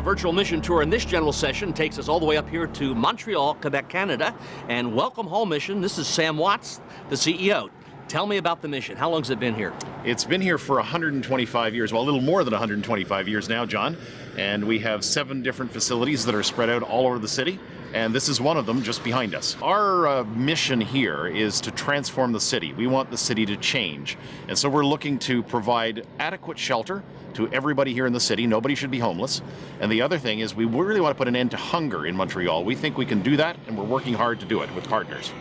our virtual mission tour in this general session takes us all the way up here to Montreal, Quebec, Canada. And Welcome Hall Mission, this is Sam Watts, the CEO. Tell me about the mission. How long has it been here? It's been here for 125 years, well, a little more than 125 years now, John. And we have 7 different facilities that are spread out all over the city. And this is one of them just behind us. Our mission here is to transform the city. We want the city to change. And so we're looking to provide adequate shelter to everybody here in the city. Nobody should be homeless. And the other thing is we really want to put an end to hunger in Montreal. We think we can do that, and we're working hard to do it with partners.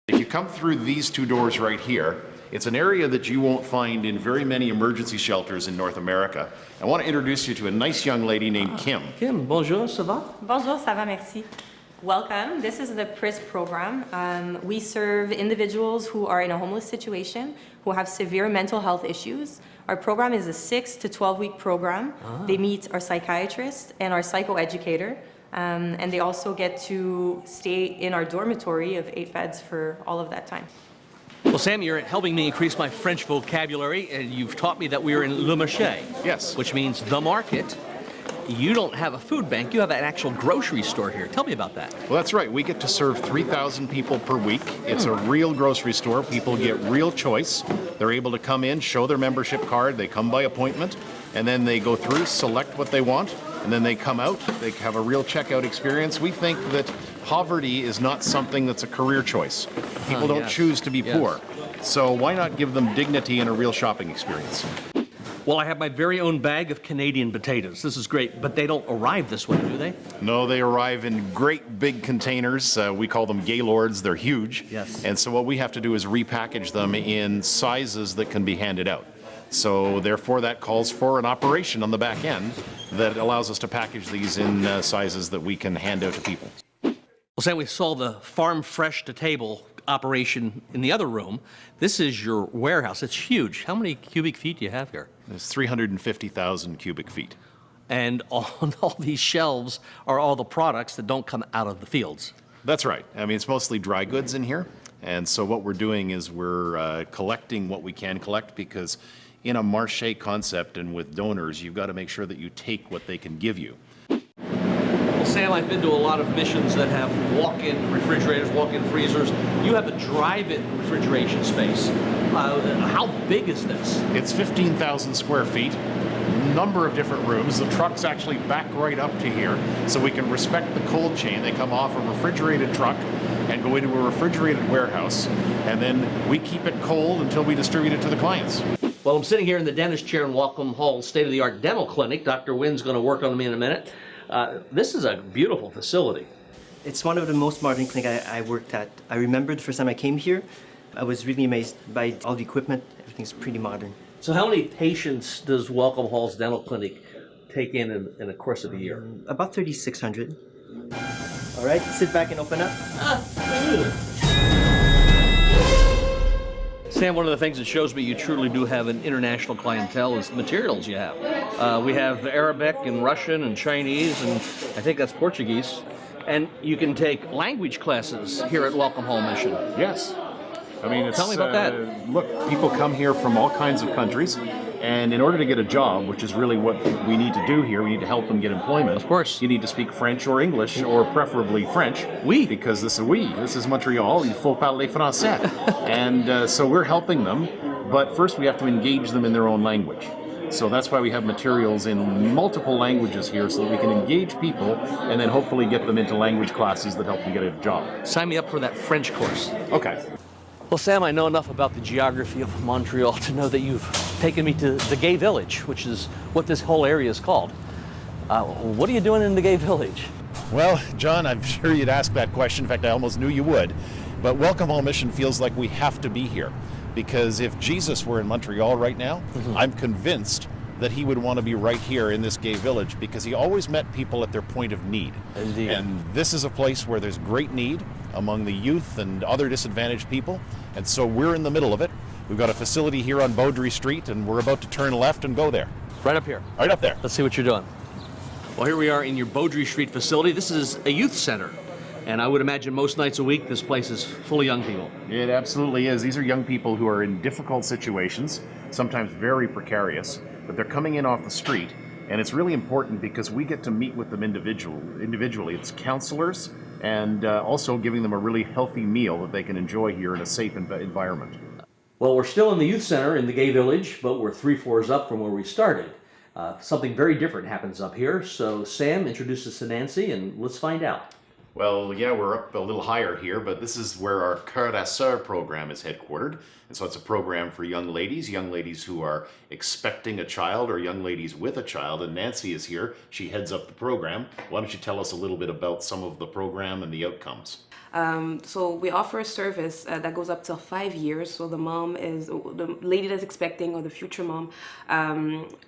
If you come through these 2 doors right here, it's an area that you won't find in very many emergency shelters in North America. I want to introduce you to a nice young lady named Kim. Kim, bonjour, ça va? Bonjour, ça va, merci. Welcome. This is the PRIS program. We serve individuals who are in a homeless situation, who have severe mental health issues. Our program is a 6 to 12-week program. They meet our psychiatrist and our psychoeducator, and they also get to stay in our dormitory of 8 beds for all of that time. Well, Sam, you're helping me increase my French vocabulary, and you've taught me that we are in Le Marché. Yes. Which means the market. You don't have a food bank, you have an actual grocery store here. Tell me about that. Well, that's right. We get to serve 3,000 people per week. It's a real grocery store. People get real choice. They're able to come in, show their membership card, they come by appointment, and then they go through, select what they want, and then they come out. They have a real checkout experience. We think that poverty is not something that's a career choice. People don't choose to be poor. So why not give them dignity and a real shopping experience? Well, I have my very own bag of Canadian potatoes. This is great, but they don't arrive this way, do they? No, they arrive in great big containers. We call them Gaylords. They're huge. Yes. And so what we have to do is repackage them in sizes that can be handed out. So therefore that calls for an operation on the back end that allows us to package these in sizes that we can hand out to people. Well, Sam, we saw the farm fresh to table operation in the other room. This is your warehouse. It's huge. How many cubic feet do you have here? There's 350,000 cubic feet. And on all these shelves are all the products that don't come out of the fields. That's right. I mean, it's mostly dry goods in here. And so what we're doing is we're collecting what we can collect, because in a marché concept and with donors, you've got to make sure that you take what they can give you. Well, Sam, I've been to a lot of missions that have walk-in refrigerators, walk-in freezers. You have a drive-in refrigeration space. How big is this? It's 15,000 square feet, number of different rooms. The trucks actually back right up to here, so we can respect the cold chain. They come off a refrigerated truck and go into a refrigerated warehouse, and then we keep it cold until we distribute it to the clients. Well, I'm sitting here in the dentist chair in Welcome Hall state-of-the-art dental clinic. Dr. Wynn's going to work on me in a minute. This is a beautiful facility. It's one of the most modern clinics I worked at. I remember the first time I came here, I was really amazed by all the equipment. Everything's pretty modern. So how many patients does Welcome Hall's dental clinic take in the course of a year? About 3,600. All right, sit back and open up. Sam, one of the things that shows me you truly do have an international clientele is the materials you have. We have Arabic and Russian and Chinese, and I think that's Portuguese. And you can take language classes here at Welcome Hall Mission. Yes. I mean, it's, tell me about that. Look, people come here from all kinds of countries, and in order to get a job, which is really what we need to do here, we need to help them get employment. Of course. You need to speak French or English, or preferably French. Oui. Because this is Montreal, il faut parler français. And so we're helping them, but first we have to engage them in their own language. So that's why we have materials in multiple languages here, so that we can engage people and then hopefully get them into language classes that help them get a job. Sign me up for that French course. Okay. Well, Sam, I know enough about the geography of Montreal to know that you've taken me to the Gay Village, which is what this whole area is called. What are you doing in the Gay Village? Well, John, I'm sure you'd ask that question. In fact, I almost knew you would. But Welcome Hall Mission feels like we have to be here, because if Jesus were in Montreal right now, I'm convinced that he would want to be right here in this gay village, because he always met people at their point of need. Indeed. And this is a place where there's great need among the youth and other disadvantaged people, and so we're in the middle of it. We've got a facility here on Beaudry Street, and we're about to turn left and go there. Right up here. Right up there. Let's see what you're doing. Well, here we are in your Beaudry Street facility. This is a youth center. And I would imagine most nights a week this place is full of young people. It absolutely is. These are young people who are in difficult situations, sometimes very precarious, but they're coming in off the street And it's really important because we get to meet with them individually. It's counselors and also giving them a really healthy meal that they can enjoy here in a safe environment. Well, we're still in the youth center in the gay village, but we're 3 floors up from where we started. Something very different happens up here. So Sam, introduce us to Nancy and let's find out. Well, yeah, we're up a little higher here, but this is where our Cœur à Sœur program is headquartered. And so it's a program for young ladies who are expecting a child or young ladies with a child. And Nancy is here. She heads up the program. Why don't you tell us a little bit about some of the program and the outcomes? So we offer a service that goes up till 5 years. So the lady that's expecting or the future mom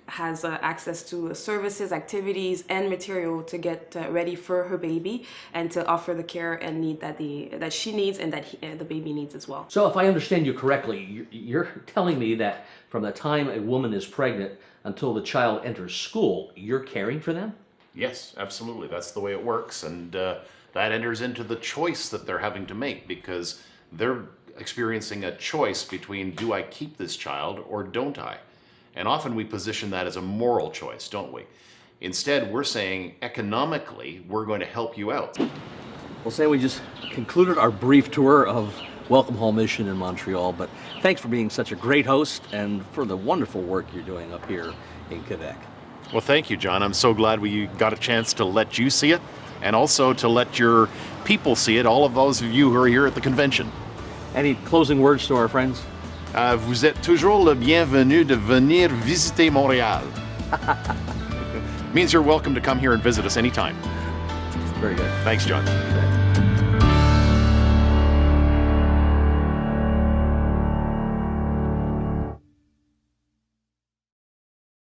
has access to services, activities, and material to get ready for her baby and to offer the care and need that she needs and that the baby needs as well. So if I understand you correctly, you're telling me that from the time a woman is pregnant until the child enters school, you're caring for them? Yes, absolutely. That's the way it works. And that enters into the choice that they're having to make because they're experiencing a choice between do I keep this child or don't I? And often we position that as a moral choice, don't we? Instead, we're saying economically, we're going to help you out. Well, Sam, we just concluded our brief tour of Welcome Home Mission in Montreal, but thanks for being such a great host and for the wonderful work you're doing up here in Quebec. Well, thank you, John. I'm so glad we got a chance to let you see it and also to let your people see it, all of those of you who are here at the convention. Any closing words to our friends? Vous êtes toujours le bienvenu de venir visiter Montréal. Means you're welcome to come here and visit us anytime. Very good. Thanks, John.